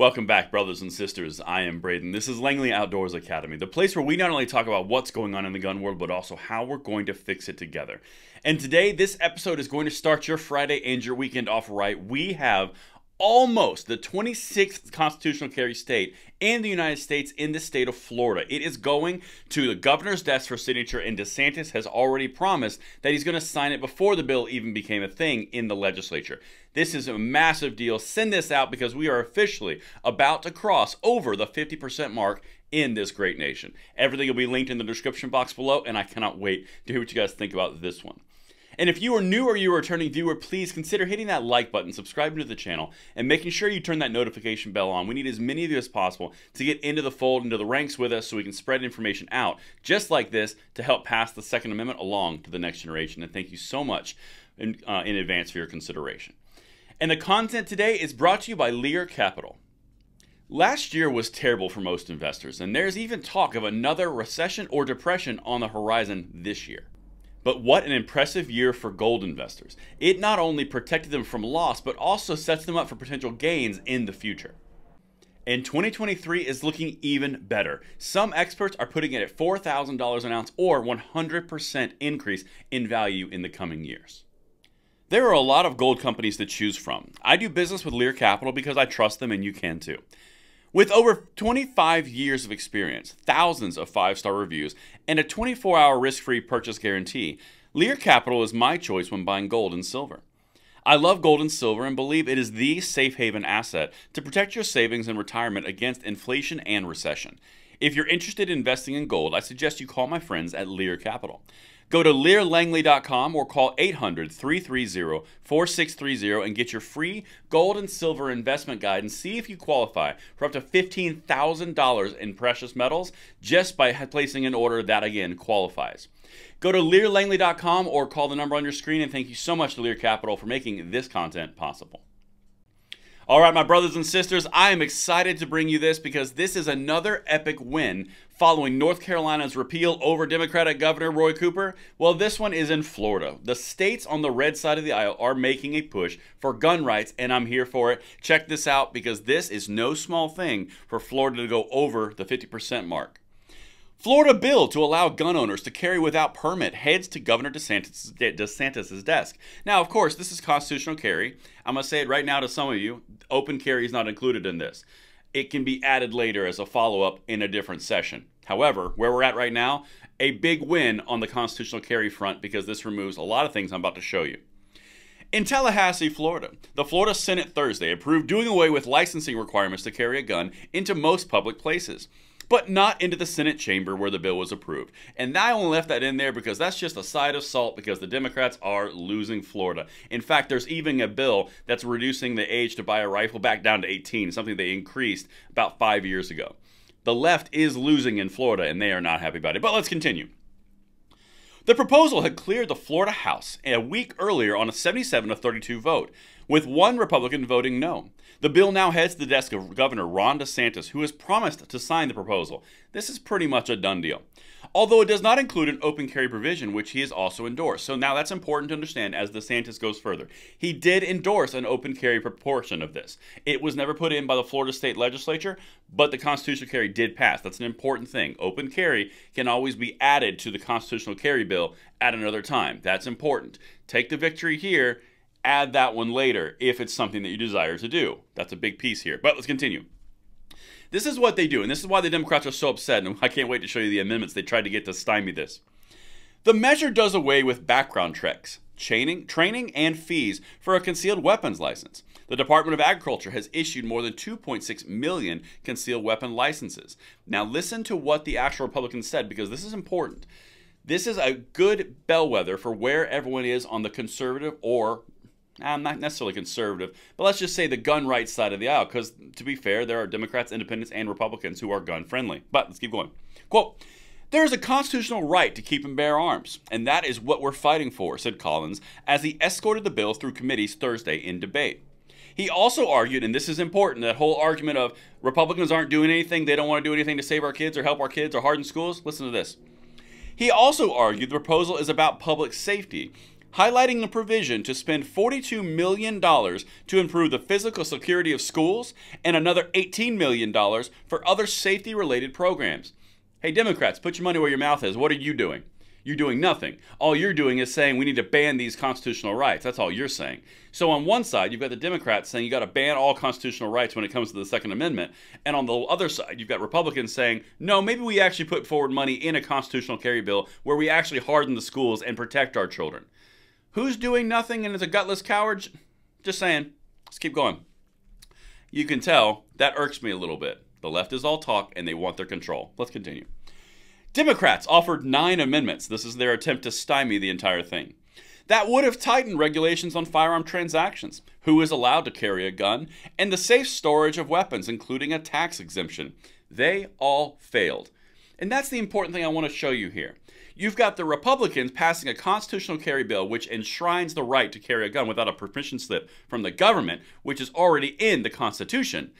Welcome back, brothers and sisters. I am Braden. This is Langley Outdoors Academy, the place where we not only talk about what's going on in the gun world, but also how we're going to fix it together. And today, this episode is going to start your Friday and your weekend off right. We have almost the 26th constitutional carry state in the United States in the state of Florida. It is going to the governor's desk for signature, and DeSantis has already promised that he's going to sign it before the bill even became a thing in the legislature. This is a massive deal. Send this out because we are officially about to cross over the 50% mark in this great nation. Everything will be linked in the description box below, and I cannot wait to hear what you guys think about this one. And if you are new or you're a returning viewer, please consider hitting that like button, subscribing to the channel, and making sure you turn that notification bell on. We need as many of you as possible to get into the fold, into the ranks with us, so we can spread information out just like this to help pass the Second Amendment along to the next generation. And thank you so much in advance for your consideration. And the content today is brought to you by Lear Capital. Last year was terrible for most investors, and there's even talk of another recession or depression on the horizon this year. But what an impressive year for gold investors. It not only protected them from loss, but also sets them up for potential gains in the future. And 2023 is looking even better. Some experts are putting it at $4,000 an ounce or 100% increase in value in the coming years. There are a lot of gold companies to choose from. I do business with Lear Capital because I trust them, and you can too. With over 25 years of experience, thousands of 5-star reviews, and a 24-hour risk-free purchase guarantee, Lear Capital is my choice when buying gold and silver. I love gold and silver and believe it is the safe haven asset to protect your savings and retirement against inflation and recession. If you're interested in investing in gold, I suggest you call my friends at Lear Capital. Go to learlangley.com or call 800-330-4630 and get your free gold and silver investment guide and see if you qualify for up to $15,000 in precious metals just by placing an order that, again, qualifies. Go to learlangley.com or call the number on your screen, and thank you so much to Lear Capital for making this content possible. All right, my brothers and sisters, I am excited to bring you this because this is another epic win following North Carolina's repeal over Democratic Governor Roy Cooper. Well, this one is in Florida. The states on the red side of the aisle are making a push for gun rights, and I'm here for it. Check this out because this is no small thing for Florida to go over the 50% mark. Florida bill to allow gun owners to carry without permit heads to Governor DeSantis' desk. Now, of course, this is constitutional carry. I'm going to say it right now to some of you. Open carry is not included in this. It can be added later as a follow-up in a different session. However, where we're at right now, a big win on the constitutional carry front because this removes a lot of things I'm about to show you. In Tallahassee, Florida, the Florida Senate Thursday approved doing away with licensing requirements to carry a gun into most public places, but not into the Senate chamber where the bill was approved. And I only left that in there because that's just a side of salt because the Democrats are losing Florida. In fact, there's even a bill that's reducing the age to buy a rifle back down to 18, something they increased about 5 years ago. The left is losing in Florida, and they are not happy about it. But let's continue. The proposal had cleared the Florida House a week earlier on a 77-32 vote, with one Republican voting no. The bill now heads to the desk of Governor Ron DeSantis, who has promised to sign the proposal. This is pretty much a done deal. Although it does not include an open carry provision, which he has also endorsed. So now that's important to understand as DeSantis goes further. He did endorse an open carry proportion of this. It was never put in by the Florida State Legislature, but the constitutional carry did pass. That's an important thing. Open carry can always be added to the constitutional carry bill at another time. That's important. Take the victory here. Add that one later if it's something that you desire to do. That's a big piece here. But let's continue. This is what they do, and this is why the Democrats are so upset, and I can't wait to show you the amendments they tried to get to stymie this. The measure does away with background checks, training, and fees for a concealed weapons license. The Department of Agriculture has issued more than 2.6 million concealed weapon licenses. Now listen to what the actual Republicans said because this is important. This is a good bellwether for where everyone is on the conservative or not necessarily conservative, but let's just say the gun rights side of the aisle, because to be fair, there are Democrats, Independents, and Republicans who are gun friendly. But let's keep going. Quote, "There is a constitutional right to keep and bear arms, and that is what we're fighting for," said Collins as he escorted the bill through committees Thursday in debate. He also argued, and this is important, that whole argument of Republicans aren't doing anything, they don't want to do anything to save our kids or help our kids or harden schools. Listen to this. He also argued the proposal is about public safety. highlighting a provision to spend $42 million to improve the physical security of schools and another $18 million for other safety-related programs. Hey, Democrats, put your money where your mouth is. What are you doing? You're doing nothing. All you're doing is saying we need to ban these constitutional rights. That's all you're saying. So on one side, you've got the Democrats saying you got to ban all constitutional rights when it comes to the Second Amendment. And on the other side, you've got Republicans saying, no, maybe we actually put forward money in a constitutional carry bill where we actually harden the schools and protect our children. Who's doing nothing and is a gutless coward? Just saying. Let's keep going. You can tell that irks me a little bit. The left is all talk and they want their control. Let's continue. Democrats offered 9 amendments. This is their attempt to stymie the entire thing. That would have tightened regulations on firearm transactions, who is allowed to carry a gun, and the safe storage of weapons, including a tax exemption. They all failed. And that's the important thing I want to show you here. You've got the Republicans passing a constitutional carry bill which enshrines the right to carry a gun without a permission slip from the government, which is already in the Constitution.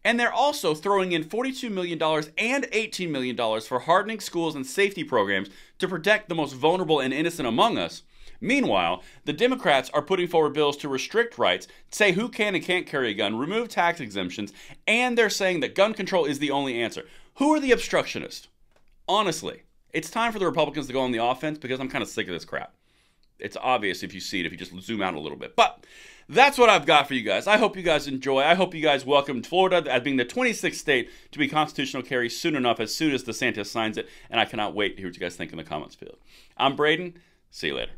And they're also throwing in $42 million and $18 million for hardening schools and safety programs to protect the most vulnerable and innocent among us. Meanwhile, the Democrats are putting forward bills to restrict rights, say who can and can't carry a gun, remove tax exemptions, and they're saying that gun control is the only answer. Who are the obstructionists? Honestly, it's time for the Republicans to go on the offense because I'm kind of sick of this crap. It's obvious if you see it, if you just zoom out a little bit. But that's what I've got for you guys. I hope you guys enjoy. I hope you guys welcome Florida as being the 26th state to be constitutional carry soon enough, as soon as DeSantis signs it. And I cannot wait to hear what you guys think in the comments field. I'm Braden. See you later.